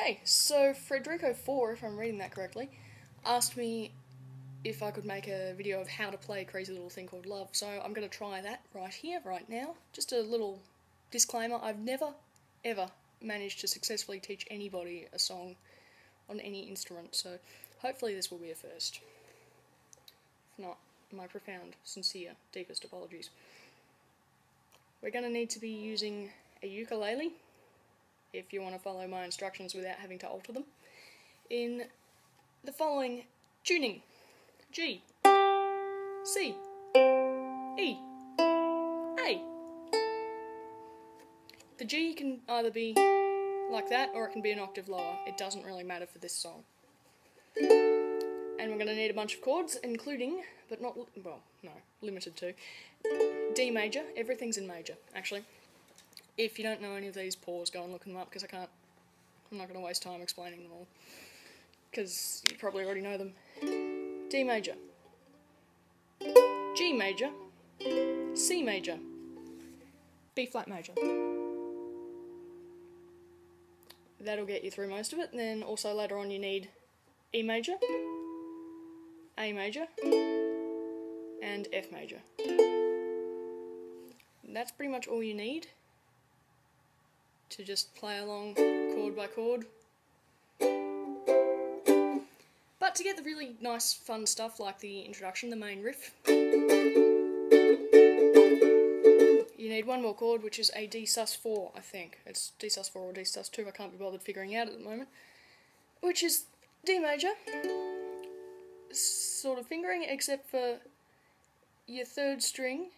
Okay, so Frederico4, if I'm reading that correctly, asked me if I could make a video of how to play a crazy little thing called Love, so I'm going to try that right here, right now. Just a little disclaimer, I've never, ever managed to successfully teach anybody a song on any instrument, so hopefully this will be a first. If not, my profound, sincere, deepest apologies. We're going to need to be using a ukulele, if you want to follow my instructions without having to alter them, in the following tuning: G, C, E, A. The G can either be like that or it can be an octave lower. It doesn't really matter for this song. And we're going to need a bunch of chords, including, but not, well, no, limited to, D major. Everything's in major, actually. If you don't know any of these, pause, go and look them up, because I'm not going to waste time explaining them all, because you probably already know them. D major, G major, C major, B flat major. That'll get you through most of it, and then also later on you need E major, A major, and F major. And that's pretty much all you need to just play along chord by chord. But to get the really nice fun stuff like the introduction, the main riff, you need one more chord, which is a D sus4, I think. It's D sus4 or D sus2, I can't be bothered figuring out at the moment. Which is D major, sort of fingering, except for your third string,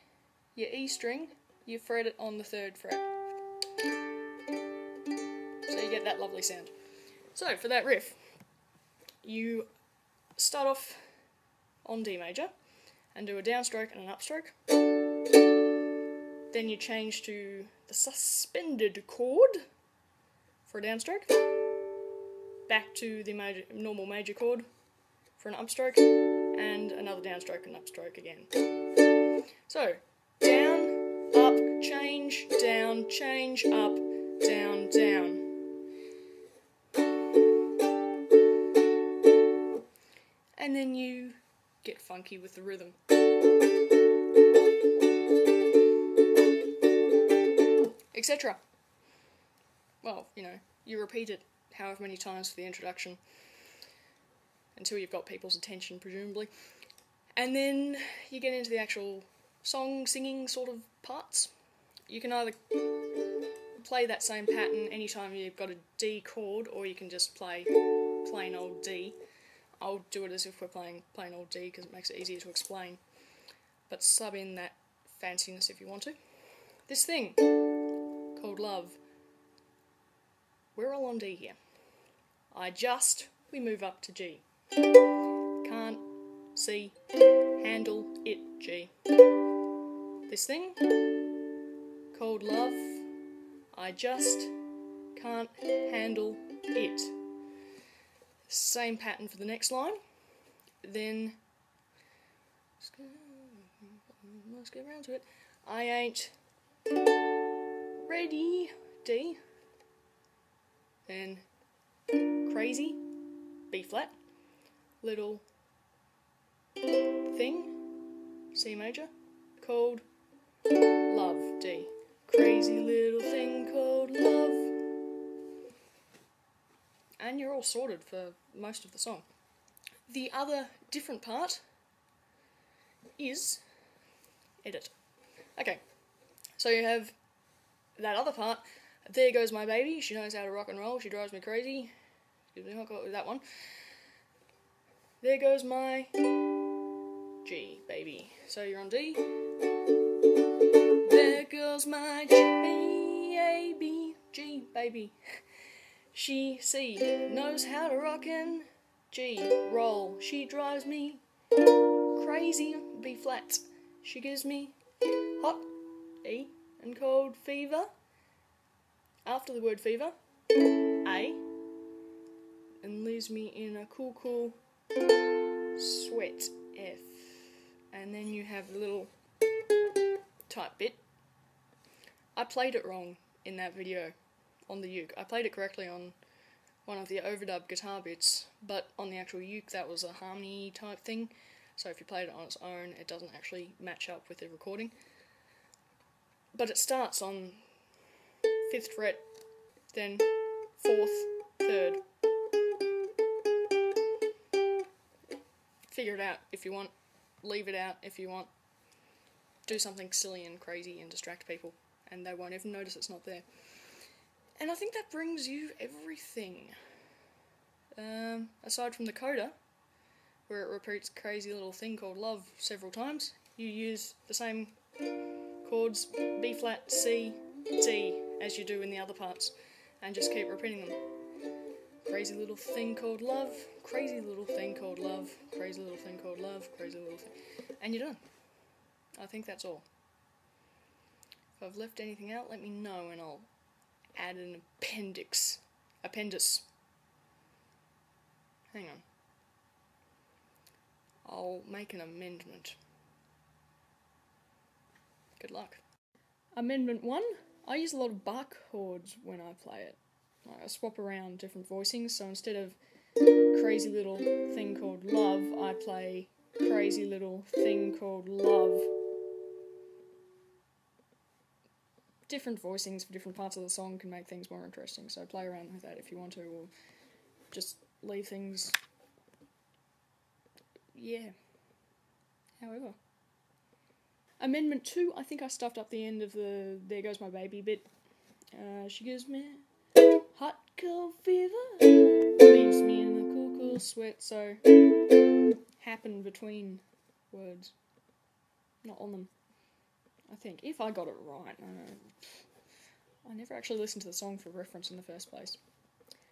your E string, you fret it on the third fret. So you get that lovely sound. So for that riff, you start off on D major and do a downstroke and an upstroke. Then you change to the suspended chord for a downstroke. Back to the normal major chord for an upstroke, and another downstroke and upstroke again. So, down, up, change, up, down, down. And then you get funky with the rhythm. Etc. Well, you know, you repeat it however many times for the introduction until you've got people's attention, presumably. And then you get into the actual song, singing sort of parts. You can either play that same pattern anytime you've got a D chord, or you can just play plain old D. I'll do it as if we're playing plain old D because it makes it easier to explain. But sub in that fanciness if you want to. This thing called Love, we're all on D here. We move up to G. Can't see, handle it, G. This thing called Love, I just can't handle it. Same pattern for the next line. Then, let's get around to it. I ain't ready, D. Then crazy, B flat. Little thing, C major, called Love, D. Crazy little thing called love. And you're all sorted for most of the song. The other different part is edit. Okay, so you have that other part. There goes my baby, she knows how to rock and roll, she drives me crazy. Excuse me, I'll go with that one. There goes my G, baby. So you're on D. There goes my G, G, baby. She, C, knows how to rock and G, roll. She drives me crazy, B flat. She gives me hot, E, and cold, fever. After the word fever, A, and leaves me in a cool, cool sweat, F. And then you have the little type bit. I played it wrong in that video on the uke. I played it correctly on one of the overdub guitar bits, but on the actual uke that was a harmony type thing, so if you played it on its own it doesn't actually match up with the recording. But it starts on 5th fret, then 4th, 3rd. Figure it out if you want, leave it out if you want, do something silly and crazy and distract people, and they won't even notice it's not there. And I think that brings you everything. Aside from the coda, where it repeats crazy little thing called love several times, you use the same chords, B flat, C, D, as you do in the other parts, and just keep repeating them. Crazy little thing called love, crazy little thing called love, crazy little thing called love, crazy little thing, and you're done. I think that's all. If I've left anything out, let me know and I'll add an appendix. Hang on. I'll make an amendment. Good luck. Amendment 1. I use a lot of bar chords when I play it. I swap around different voicings, so instead of crazy little thing called love, I play crazy little thing called love. Different voicings for different parts of the song can make things more interesting, so play around with that if you want to, or just leave things, however. Amendment 2, I think I stuffed up the end of the There Goes My Baby bit. She gives me hot cold fever, leaves me in a cool, cool sweat, so happen between words, not on them. I think, if I got it right. I never actually listened to the song for reference in the first place,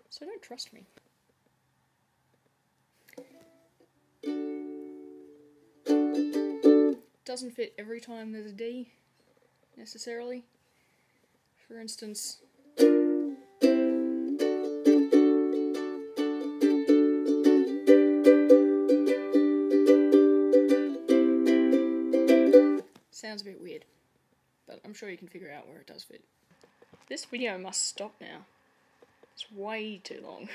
so don't trust me. Doesn't fit every time there's a D, necessarily. For instance, sounds a bit weird, but I'm sure you can figure out where it does fit. This video must stop now. It's way too long.